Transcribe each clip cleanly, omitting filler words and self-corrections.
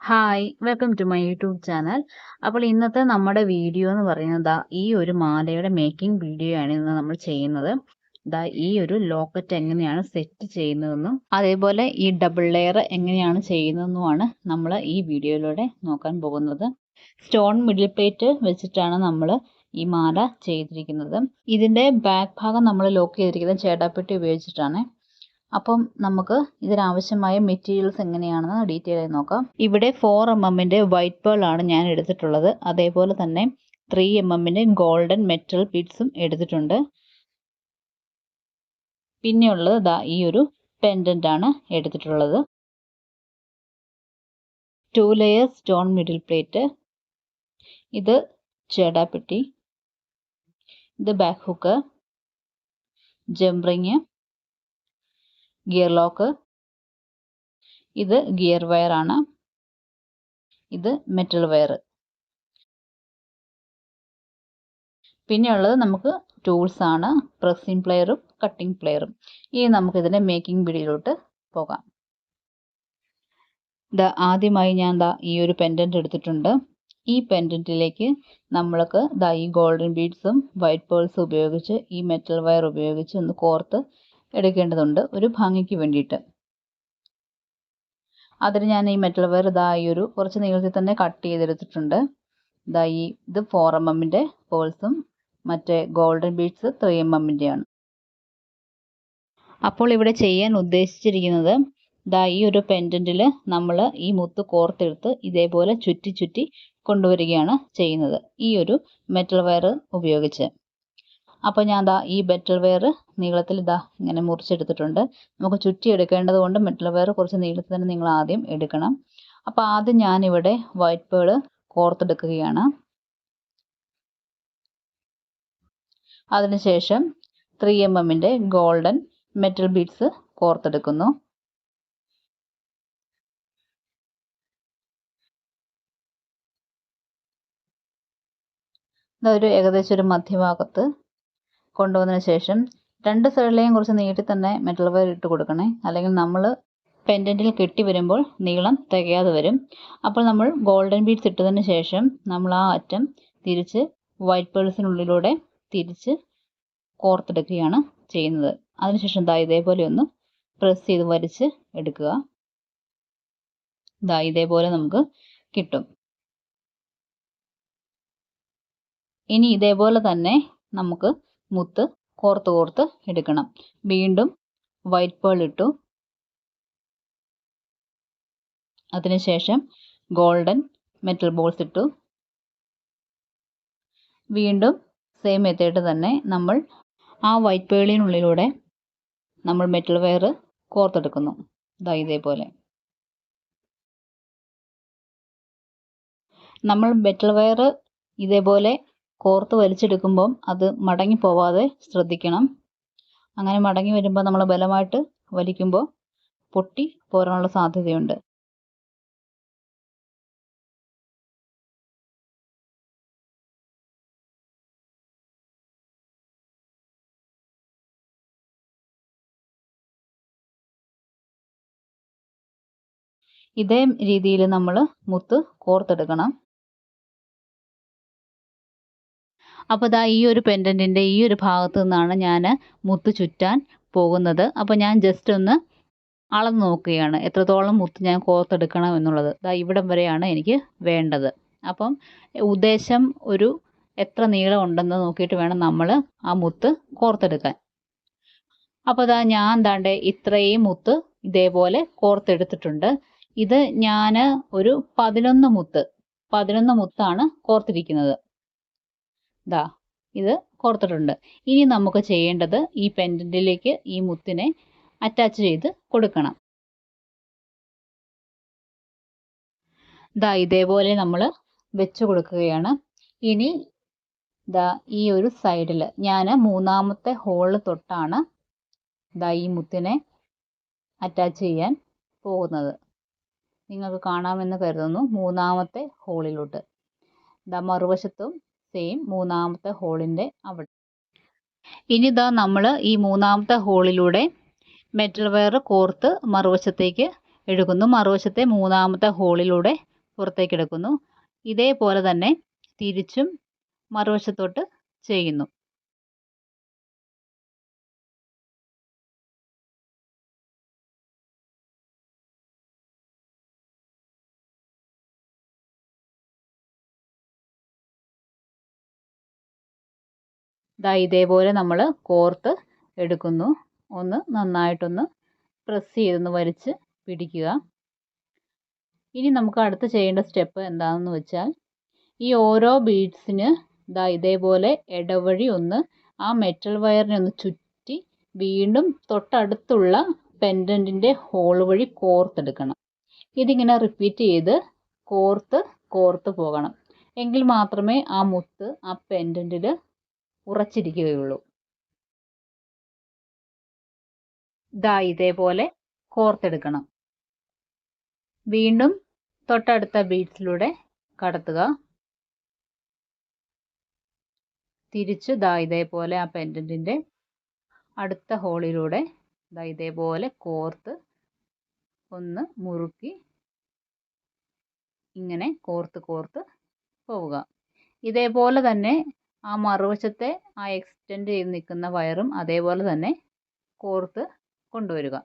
Hi welcome to my YouTube channel. അപ്പോൾ ഇന്നത്തെ നമ്മുടെ വീഡിയോ എന്ന് പറയുന്നത് ഈ ഒരു മാലയുടെ മേക്കിംഗ് വീഡിയോ ആണ് ഇന്ന് നമ്മൾ ചെയ്യുന്നത്. ഈ ഒരു ലോക്കറ്റ് എങ്ങനെയാണ് സെറ്റ് ചെയ്യുന്നതെന്നും അതേപോലെ ഈ ഡബിൾ ലെയർ എങ്ങനെയാണ് ചെയ്യുന്നതെന്നുമാണ് നമ്മൾ ഈ വീഡിയോയിലൂടെ നോക്കാൻ പോകുന്നത്. സ്റ്റോൺ മിഡിൽ പ്ലേറ്റ് വെച്ചിട്ടാണ് നമ്മൾ ഈ മാല ചെയ്തിരിക്കുന്നത്. ഇതിൻ്റെ ബാക്ക് ഭാഗം നമ്മൾ ലോക്ക് ചെയ്തിരിക്കുന്നത് ചേടാപ്പെട്ടി ഉപയോഗിച്ചിട്ടാണ്. അപ്പം നമുക്ക് ഇതിനാവശ്യമായ മെറ്റീരിയൽസ് എങ്ങനെയാണെന്ന് ഡീറ്റെയിൽ ആയി നോക്കാം. ഇവിടെ 4 mm വൈറ്റ് പേൾ ആണ് ഞാൻ എടുത്തിട്ടുള്ളത്. അതേപോലെ തന്നെ 3 mm ഗോൾഡൻ മെറ്റൽ ബീഡ്സും എടുത്തിട്ടുണ്ട്. പിന്നെയുള്ളത് ഈ ഒരു പെൻഡന്റ് ആണ് എടുത്തിട്ടുള്ളത്. 2 ലെയർ സ്റ്റോൺ മിഡിൽ പ്ലേറ്റ്, ഇത് ചേടാപ്പെട്ടി, ഇത് back hook, jump ring, gear lock, ഇത് ഗിയർ വയർ ആണ്, ഇത് മെറ്റൽ വയർ. പിന്നെയുള്ളത് നമുക്ക് ടൂൾസ് ആണ്, പ്രസ്സിംഗ് പ്ലെയറും കട്ടിംഗ് പ്ലെയറും. ഇനി നമുക്കിതിൻ്റെ മേക്കിംഗ് വീഡിയോയിലോട്ട് പോകാം. ആദ്യമായി ഞാൻ ഈ ഒരു പെൻഡന്റ് എടുത്തിട്ടുണ്ട്. ഈ പെൻഡന്റിലേക്ക് നമ്മൾക്ക് ഈ ഗോൾഡൻ ബീഡ്സും വൈറ്റ് പേൾസും ഉപയോഗിച്ച് ഈ മെറ്റൽ വയർ ഉപയോഗിച്ച് ഒന്ന് കോർത്ത് എടുക്കേണ്ടതുണ്ട് ഒരു ഭംഗിക്ക് വേണ്ടിയിട്ട്. അതിന് ഞാൻ ഈ മെറ്റൽ വയർ ഈ ഒരു കുറച്ച് നീളത്തിൽ തന്നെ കട്ട് ചെയ്തെടുത്തിട്ടുണ്ട്. ഇത് 4 mm പേൾസും മറ്റേ ഗോൾഡൻ ബീഡ്സ് 3 mm ആണ്. അപ്പോൾ ഇവിടെ ചെയ്യാൻ ഉദ്ദേശിച്ചിരിക്കുന്നത് ഈ ഒരു പെൻഡന്റിൽ നമ്മൾ ഈ മുത്ത് കോർത്തെടുത്ത് ഇതേപോലെ ചുറ്റി ചുറ്റി കൊണ്ടുവരികയാണ് ചെയ്യുന്നത് ഈ ഒരു മെറ്റൽ വയർ ഉപയോഗിച്ച്. അപ്പോൾ ഞാൻ ഈ മെറ്റൽ വയർ നീളത്തിൽ ഇങ്ങനെ മുറിച്ചെടുത്തിട്ടുണ്ട്. നമുക്ക് ചുറ്റി എടുക്കേണ്ടത് കൊണ്ട് മെറ്റൽ വയർ കുറച്ച് നീളത്തിൽ തന്നെ നിങ്ങൾ ആദ്യം എടുക്കണം. അപ്പോൾ ആദ്യം ഞാനിവിടെ വൈറ്റ് പേൾ കോർത്തെടുക്കുകയാണ്. അതിനുശേഷം 3 mm ഗോൾഡൻ മെറ്റൽ ബീഡ്സ് കോർത്തെടുക്കുന്നു. ഏകദേശം ഒരു മധ്യഭാഗത്ത് കൊണ്ടുവന്നതിന് ശേഷം 2 സൈഡിലെയും കുറച്ച് നീട്ടി തന്നെ മെറ്റൽ വയർ ഇട്ട് കൊടുക്കണേ, അല്ലെങ്കിൽ നമ്മൾ പെൻഡന്റിൽ കെട്ടി വരുമ്പോൾ നീളം തികയാതെ വരും. അപ്പോൾ നമ്മൾ ഗോൾഡൻ ബീഡ്സ് ഇട്ടതിന് ശേഷം നമ്മൾ ആ അറ്റം തിരിച്ച് വൈറ്റ് പേൾസിനുള്ളിലൂടെ തിരിച്ച് കോർത്തെടുക്കുകയാണ് ചെയ്യുന്നത്. അതിനുശേഷം ഇതേപോലെ ഒന്ന് പ്രസ് ചെയ്ത് വലിച്ച് എടുക്കുക. ഇതേപോലെ നമുക്ക് കിട്ടും. ഇനി ഇതേപോലെ തന്നെ നമുക്ക് മുത്ത് കോർത്ത് എടുക്കണം. വീണ്ടും വൈറ്റ് പേൾ ഇട്ടു, അതിനുശേഷം ഗോൾഡൻ മെറ്റൽ ബോൾസ് ഇട്ടു. വീണ്ടും സെയിം മെത്തേഡ് തന്നെ നമ്മൾ ആ വൈറ്റ് പേളിനുള്ളിലൂടെ നമ്മൾ മെറ്റൽ വയർ കോർത്തെടുക്കുന്നു. ഇതേപോലെ നമ്മൾ മെറ്റൽ വയർ ഇതേപോലെ കോർത്ത് വലിച്ചെടുക്കുമ്പം അത് മടങ്ങി പോവാതെ ശ്രദ്ധിക്കണം. അങ്ങനെ മടങ്ങി വരുമ്പോൾ നമ്മൾ ബലമായിട്ട് വലിക്കുമ്പോൾ പൊട്ടി പോരാനുള്ള സാധ്യതയുണ്ട്. ഇതേ രീതിയിൽ നമ്മൾ മുത്ത് കോർത്തെടുക്കണം. അപ്പോൾ ഈ ഒരു പെൻഡന്റിൻ്റെ ഈ ഒരു ഭാഗത്ത് നിന്നാണ് ഞാൻ മുത്ത് ചുറ്റാൻ പോകുന്നത്. അപ്പോൾ ഞാൻ ജസ്റ്റ് ഒന്ന് അളന്ന് നോക്കുകയാണ് എത്രത്തോളം മുത്ത് ഞാൻ കോർത്തെടുക്കണം എന്നുള്ളത്. ഇവിടം വരെയാണ് എനിക്ക് വേണ്ടത്. അപ്പം ഉദ്ദേശം ഒരു എത്ര നീളം ഉണ്ടെന്ന് നോക്കിയിട്ട് വേണം നമ്മൾ ആ മുത്ത് കോർത്തെടുക്കാൻ. അപ്പോൾ ഞാൻ ഇത്രയും മുത്ത് ഇതേപോലെ കോർത്തെടുത്തിട്ടുണ്ട്. ഇത് ഞാൻ ഒരു 11 മുത്താണ് കോർത്തിരിക്കുന്നത്. ഇത് കോർത്തിട്ടുണ്ട്. ഇനി നമുക്ക് ചെയ്യേണ്ടത് ഈ പെൻഡന്റിലേക്ക് ഈ മുത്തിനെ അറ്റാച്ച് ചെയ്ത് കൊടുക്കണം. ഇതേപോലെ നമ്മൾ വെച്ച് കൊടുക്കുകയാണ്. ഇനി ഈ ഒരു സൈഡിൽ ഞാൻ 3ാമത്തെ ഹോൾ തൊട്ടാണ് ഈ മുത്തിനെ അറ്റാച്ച് ചെയ്യാൻ പോകുന്നത്. നിങ്ങൾക്ക് കാണാമെന്ന് കരുതുന്നു. 3ാമത്തെ ഹോളിലോട്ട് മറുവശത്തും സെയിം 3ാമത്തെ ഹോളിൻ്റെ അവിടെ. ഇനി നമ്മൾ ഈ 3ാമത്തെ ഹോളിലൂടെ മെറ്റൽ വയർ കോർത്ത് മറുവശത്തേക്ക് എടുക്കുന്നു. മറുവശത്തെ 3ാമത്തെ ഹോളിലൂടെ പുറത്തേക്ക് എടുക്കുന്നു. ഇതേപോലെ തന്നെ തിരിച്ചും മറുവശത്തോട്ട് ചെയ്യുന്നു. ദാ ഇതേപോലെ നമ്മൾ കോർത്ത് എടുക്കുന്നു. ഒന്ന് നന്നായിട്ടൊന്ന് പ്രസ് ചെയ്തൊന്ന് വലിച്ച് പിടിക്കുക. ഇനി നമുക്ക് അടുത്ത് ചെയ്യേണ്ട സ്റ്റെപ്പ് എന്താണെന്ന് വെച്ചാൽ ഈ ഓരോ ബീഡ്സിന് ദാ ഇതേപോലെ ഇടവഴി ഒന്ന് ആ മെറ്റൽ വയറിനെ ഒന്ന് ചുറ്റി വീണ്ടും തൊട്ടടുത്തുള്ള പെൻഡൻറ്റിൻ്റെ ഹോൾ വഴി കോർത്തെടുക്കണം. ഇതിങ്ങനെ റിപ്പീറ്റ് ചെയ്ത് കോർത്ത് പോകണം. എങ്കിൽ മാത്രമേ ആ മുത്ത് ആ പെൻഡൻറ്റിൽ ഉറച്ചിരിക്കുകയുള്ളൂ. ദാ ഇതേപോലെ കോർത്തെടുക്കണം. വീണ്ടും തൊട്ടടുത്ത ബീഡ്സിലൂടെ കടത്തുക. തിരിച്ച് ദാ ഇതേപോലെ ആ പെൻഡൻറ്റിൻ്റെ അടുത്ത ഹോളിലൂടെ ദാ ഇതേപോലെ കോർത്ത് ഒന്ന് മുറുക്കി ഇങ്ങനെ കോർത്ത് പോവുക. ഇതേപോലെ തന്നെ ആ മറുവശത്തെ ആ എക്സ്റ്റെൻഡ് ചെയ്ത് നിൽക്കുന്ന വയറും അതേപോലെ തന്നെ കോർത്ത് കൊണ്ടുവരിക.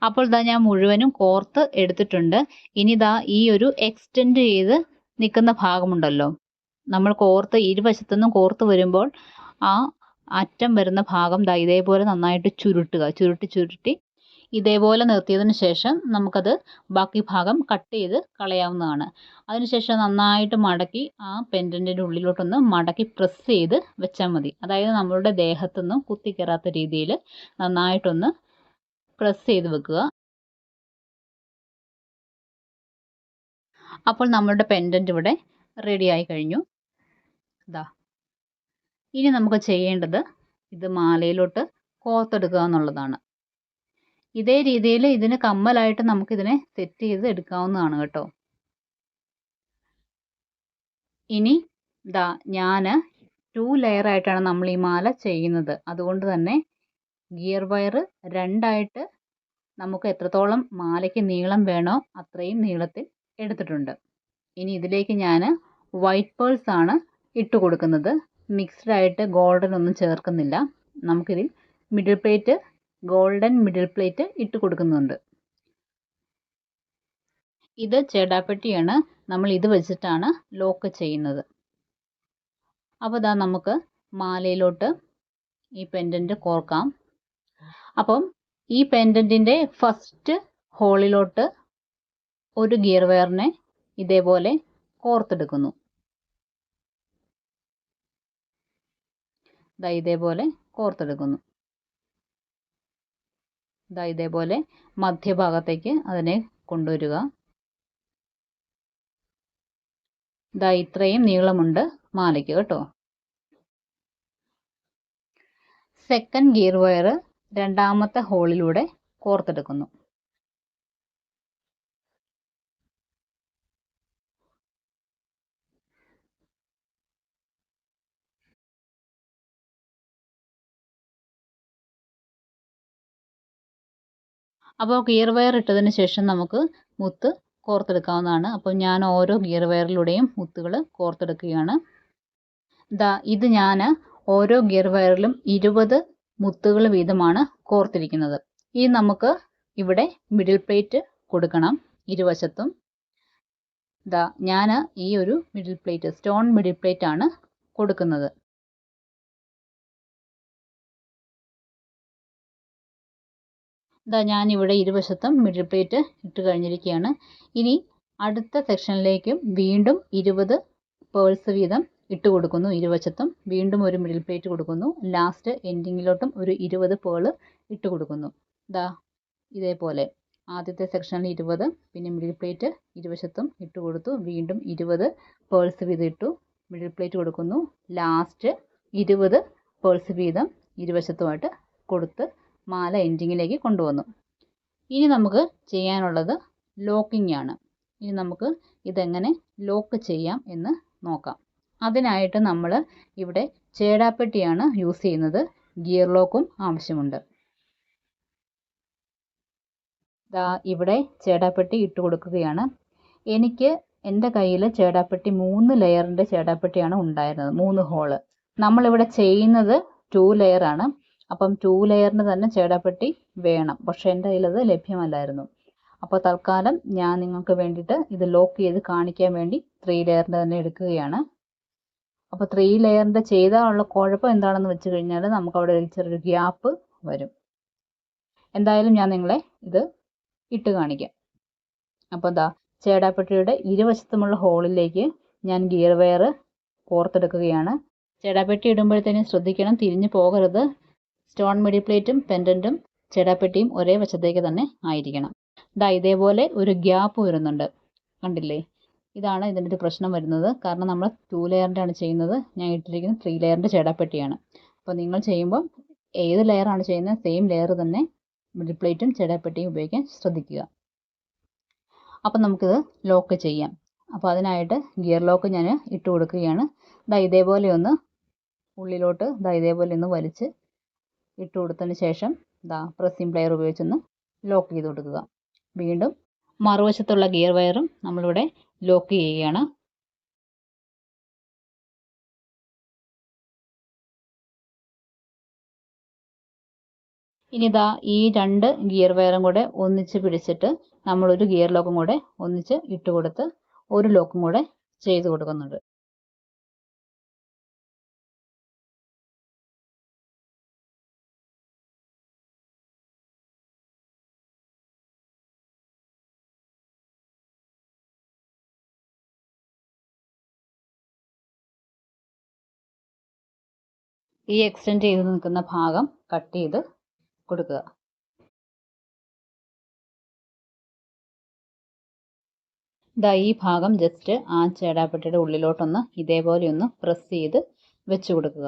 അപ്പോൾ ദാ ഞാൻ മുഴുവനും കോർത്ത് എടുത്തിട്ടുണ്ട്. ഇനി ദാ ഈ ഒരു എക്സ്റ്റെൻഡ് ചെയ്ത് നിൽക്കുന്ന ഭാഗമുണ്ടല്ലോ, നമ്മൾ കോർത്ത് ഇരുവശത്തുനിന്നും കോർത്ത് വരുമ്പോൾ ആ അറ്റം വരുന്ന ഭാഗം ദാ ഇതേപോലെ നന്നായിട്ട് ചുരുട്ടി ഇതേപോലെ നിർത്തിയതിന് ശേഷം നമുക്കത് ബാക്കി ഭാഗം കട്ട് ചെയ്ത് കളയാവുന്നതാണ്. അതിനുശേഷം നന്നായിട്ട് മടക്കി ആ പെൻഡൻറ്റിൻ്റെ ഉള്ളിലോട്ടൊന്ന് മടക്കി പ്രസ് ചെയ്ത് വെച്ചാൽ മതി. അതായത് നമ്മളുടെ ദേഹത്തൊന്നും കുത്തി കയറാത്ത രീതിയിൽ നന്നായിട്ടൊന്ന് പ്രസ് ചെയ്ത് വെക്കുക. അപ്പോൾ നമ്മളുടെ പെൻഡൻറ്റ് ഇവിടെ റെഡി ആയി കഴിഞ്ഞു. ഇതാ ഇനി നമുക്ക് ചെയ്യേണ്ടത് ഇത് മാലയിലോട്ട് കോർത്തെടുക്കുക എന്നുള്ളതാണ്. ഇതേ രീതിയിൽ ഇതിന് കമ്മലായിട്ട് നമുക്കിതിനെ സെറ്റ് ചെയ്ത് എടുക്കാവുന്നതാണ് കേട്ടോ. ഇനി ഇതാ ഞാൻ 2 ലെയർ ആയിട്ടാണ് നമ്മൾ ഈ മാല ചെയ്യുന്നത്. അതുകൊണ്ട് തന്നെ ഗിയർ വയർ 2 ആയിട്ട് നമുക്ക് എത്രത്തോളം മാലയ്ക്ക് നീളം വേണോ അത്രയും നീളത്തിൽ എടുത്തിട്ടുണ്ട്. ഇനി ഇതിലേക്ക് ഞാൻ വൈറ്റ് പേൾസ് ആണ് ഇട്ട് കൊടുക്കുന്നത്. മിക്സ്ഡ് ആയിട്ട് ഗോൾഡൻ ഒന്നും ചേർക്കുന്നില്ല. നമുക്കിതിൽ middle plate, golden middle plate ഇട്ട് കൊടുക്കുന്നുണ്ട്. ഇത് ചേടാപ്പെട്ടിയാണ്. നമ്മൾ ഇത് വെച്ചിട്ടാണ് ലോക്ക് ചെയ്യുന്നത്. അപ്പോൾ ഇതാ നമുക്ക് മാലയിലോട്ട് ഈ പെൻഡൻറ്റ് കോർക്കാം. അപ്പം ഈ പെൻഡൻറ്റിൻ്റെ ഫസ്റ്റ് ഹോളിലോട്ട് ഒരു ഗിയർ വയറിനെ ഇതേപോലെ കോർത്തെടുക്കുന്നു. ദാ ഇതേപോലെ കോർത്തെടുക്കുന്നു. ദാ ഇതേപോലെ മധ്യഭാഗത്തേക്ക് അതിനെ കൊണ്ടുവരിക. ദാ ഇത്രയും നീളമുണ്ട് മാലയ്ക്ക് കേട്ടോ. സെക്കൻഡ് ഗിയർ വയർ രണ്ടാമത്തെ ഹോളിലൂടെ കോർത്തെടുക്കുന്നു. അപ്പോൾ ഗിയർ വയർ ഇട്ടതിന് ശേഷം നമുക്ക് മുത്ത് കോർത്തെടുക്കാവുന്നതാണ്. അപ്പോൾ ഞാൻ ഓരോ ഗിയർ വയറിലൂടെയും മുത്തുകൾ കോർത്തെടുക്കുകയാണ്. ദാ ഇത് ഞാൻ ഓരോ ഗിയർ വയറിലും 20 മുത്തുകൾ വീതമാണ് കോർത്തിരിക്കുന്നത്. ഇനി നമുക്ക് ഇവിടെ മിഡിൽ പ്ലേറ്റ് കൊടുക്കണം ഇരുവശത്തും. ദാ ഞാൻ ഈ ഒരു middle plate, stone middle plate ആണ് കൊടുക്കുന്നത്. ദാ ഞാനിവിടെ ഇരുവശത്തും മിഡിൽ പ്ലേറ്റ് ഇട്ട് കഴിഞ്ഞിരിക്കുകയാണ്. ഇനി അടുത്ത സെക്ഷനിലേക്കും വീണ്ടും 20 പേൾസ് വീതം ഇട്ട് കൊടുക്കുന്നു. ഇരുവശത്തും വീണ്ടും ഒരു മിഡിൽ പ്ലേറ്റ് കൊടുക്കുന്നു. ലാസ്റ്റ് എൻഡിങ്ങിലോട്ടും ഒരു 20 പേൾ ഇട്ട് കൊടുക്കുന്നു. ദാ ഇതേപോലെ ആദ്യത്തെ സെക്ഷനിൽ 20, പിന്നെ മിഡിൽ പ്ലേറ്റ് ഇരുവശത്തും ഇട്ട് കൊടുത്തു. വീണ്ടും 20 പേൾസ് വീതം ഇട്ടു. മിഡിൽ പ്ലേറ്റ് കൊടുക്കുന്നു. ലാസ്റ്റ് 20 പേൾസ് വീതം ഇരുവശത്തുമായിട്ട് കൊടുത്ത് മാല എൻഡിങ്ങിലേക്ക് കൊണ്ടുവന്നു. ഇനി നമുക്ക് ചെയ്യാനുള്ളത് ലോക്കിംഗ് ആണ്. ഇനി നമുക്ക് ഇതെങ്ങനെ ലോക്ക് ചെയ്യാം എന്ന് നോക്കാം. അതിനായിട്ട് നമ്മൾ ഇവിടെ ചേടാപ്പെട്ടിയാണ് യൂസ് ചെയ്യുന്നത്. ഗിയർ ലോക്കും ആവശ്യമുണ്ട്. ഇവിടെ ചേടാപ്പെട്ടി ഇട്ട് കൊടുക്കുകയാണ്. എനിക്ക് എൻ്റെ കയ്യിൽ ചേടാപ്പെട്ടി 3 ലെയറിൻ്റെ ചേടാപ്പെട്ടിയാണ് ഉണ്ടായിരുന്നത്, 3 ഹോള്. നമ്മളിവിടെ ചെയ്യുന്നത് 2 ലെയറാണ്. അപ്പം 2 ലെയറിന് തന്നെ ചേടാപ്പെട്ടി വേണം. പക്ഷേ എൻ്റെ കയ്യിലത് ലഭ്യമല്ലായിരുന്നു. അപ്പോൾ തൽക്കാലം ഞാൻ നിങ്ങൾക്ക് വേണ്ടിയിട്ട് ഇത് ലോക്ക് ചെയ്ത് കാണിക്കാൻ വേണ്ടി 3 ലെയറിൻ്റെ തന്നെ എടുക്കുകയാണ്. അപ്പോൾ 3 ലെയറിൻ്റെ ചെയ്താലുള്ള കുഴപ്പം എന്താണെന്ന് വെച്ച് കഴിഞ്ഞാൽ നമുക്കവിടെ ഒരു ചെറിയൊരു ഗ്യാപ്പ് വരും. എന്തായാലും ഞാൻ നിങ്ങളെ ഇത് ഇട്ട് കാണിക്കാം. അപ്പോൾ ചേടാപ്പെട്ടിയുടെ ഇരുവശത്തുമുള്ള ഹോളിലേക്ക് ഞാൻ ഗിയർ വയർ കോർത്തെടുക്കുകയാണ്. ചേടാപ്പെട്ടി ഇടുമ്പോഴത്തേനും ശ്രദ്ധിക്കണം, തിരിഞ്ഞു പോകരുത്. സ്റ്റോൺ മിഡി പ്ലേറ്റും പെൻഡൻറ്റും ചേടാപ്പെട്ടിയും ഒരേ വശത്തേക്ക് തന്നെ ആയിരിക്കണം. ഇതേപോലെ ഒരു ഗ്യാപ്പ് വരുന്നുണ്ട്, കണ്ടില്ലേ? ഇതാണ് ഇതിൻ്റെ ഒരു പ്രശ്നം വരുന്നത്. കാരണം നമ്മൾ 2 ലെയറിൻ്റെ ആണ് ചെയ്യുന്നത്, ഞാൻ ഇട്ടിരിക്കുന്നത് 3 ലെയറിൻ്റെ ചേടാപ്പെട്ടിയാണ്. അപ്പോൾ നിങ്ങൾ ചെയ്യുമ്പോൾ ഏത് ലെയറാണ് ചെയ്യുന്നത് സെയിം ലെയർ തന്നെ മിഡി പ്ലേറ്റും ചേടാപ്പെട്ടിയും ഉപയോഗിക്കാൻ ശ്രദ്ധിക്കുക. അപ്പം നമുക്കിത് ലോക്ക് ചെയ്യാം. അപ്പോൾ അതിനായിട്ട് ഗിയർ ലോക്ക് ഞാൻ ഇട്ട് കൊടുക്കുകയാണ്. ഇതേപോലെ ഒന്ന് ഉള്ളിലോട്ട് ഇതേപോലെ ഒന്ന് വലിച്ച് ഇട്ട് കൊടുത്തതിന് ശേഷം പ്രസ്സിംഗ് പ്ലെയർ ഉപയോഗിച്ചൊന്ന് ലോക്ക് ചെയ്ത് കൊടുക്കുക. വീണ്ടും മറുവശത്തുള്ള ഗിയർ വയറും നമ്മളിവിടെ ലോക്ക് ചെയ്യുകയാണ്. ഇനി ഈ 2 ഗിയർ വയറും കൂടെ ഒന്നിച്ച് പിടിച്ചിട്ട് നമ്മളൊരു ഗിയർ ലോക്കും കൂടെ ഒന്നിച്ച് ഇട്ട് കൊടുത്ത് ഒരു ലോക്കും കൂടെ ചെയ്ത് കൊടുക്കുന്നുണ്ട്. ഈ എക്സ്റ്റെൻഡ് ചെയ്ത് നിൽക്കുന്ന ഭാഗം കട്ട് ചെയ്ത് കൊടുക്കുക. ഈ ഭാഗം ജസ്റ്റ് ആ ചേടാപ്പെട്ടിയുടെ ഉള്ളിലോട്ടൊന്ന് ഇതേപോലെ ഒന്ന് പ്രസ് ചെയ്ത് വെച്ച് കൊടുക്കുക.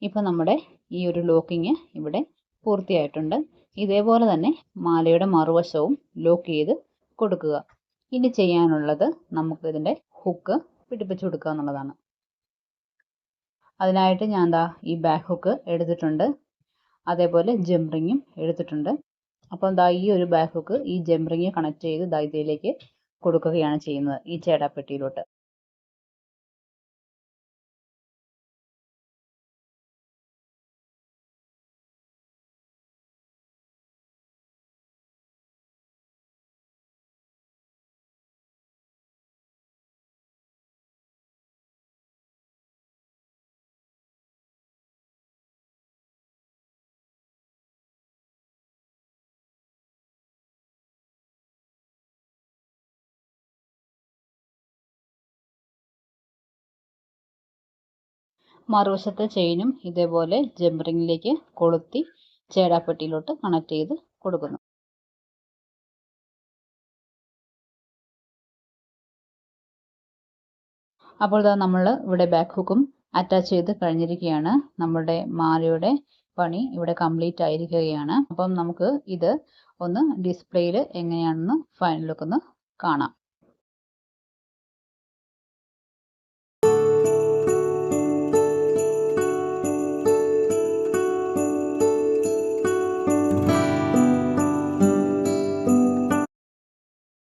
ഇപ്പം നമ്മുടെ ഈ ഒരു ലോക്കിങ് ഇവിടെ പൂർത്തിയായിട്ടുണ്ട്. ഇതേപോലെ തന്നെ മാലയുടെ മറുവശവും ലോക്ക് ചെയ്ത് കൊടുക്കുക. ഇനി ചെയ്യാനുള്ളത് നമുക്ക് ഇതിൻ്റെ ഹുക്ക് പിടിപ്പിച്ച് കൊടുക്കുക എന്നുള്ളതാണ്. അതിനായിട്ട് ഞാൻ ഈ ബാക്ക് ഹുക്ക് എടുത്തിട്ടുണ്ട്, അതേപോലെ ജംറിങ്ങും എടുത്തിട്ടുണ്ട്. അപ്പം ഈ ഒരു ബാക്ക് ഹുക്ക് ഈ ജംറിങ് കണക്ട് ചെയ്ത് ഇതിലേക്ക് കൊടുക്കുകയാണ് ചെയ്യുന്നത്, ഈ ചേടാപ്പെട്ടിയിലോട്ട്. മറുവശത്തെ ചെയിനും ഇതേപോലെ ജംറിങ്ങിലേക്ക് കൊളുത്തി ചേടാപ്പെട്ടിയിലോട്ട് കണക്ട് ചെയ്ത് കൊടുക്കുന്നു. അപ്പോൾ നമ്മൾ ഇവിടെ ബാക്ക് ഹുക്കും അറ്റാച്ച് ചെയ്ത് കഴിഞ്ഞിരിക്കുകയാണ്. നമ്മുടെ മാലയുടെ പണി ഇവിടെ കംപ്ലീറ്റ് ആയിരിക്കുകയാണ്. അപ്പം നമുക്ക് ഇത് ഒന്ന് ഡിസ്പ്ലേയിൽ എങ്ങനെയാണെന്ന് ഫൈനൽ ലുക്ക് ഒന്ന് കാണാം.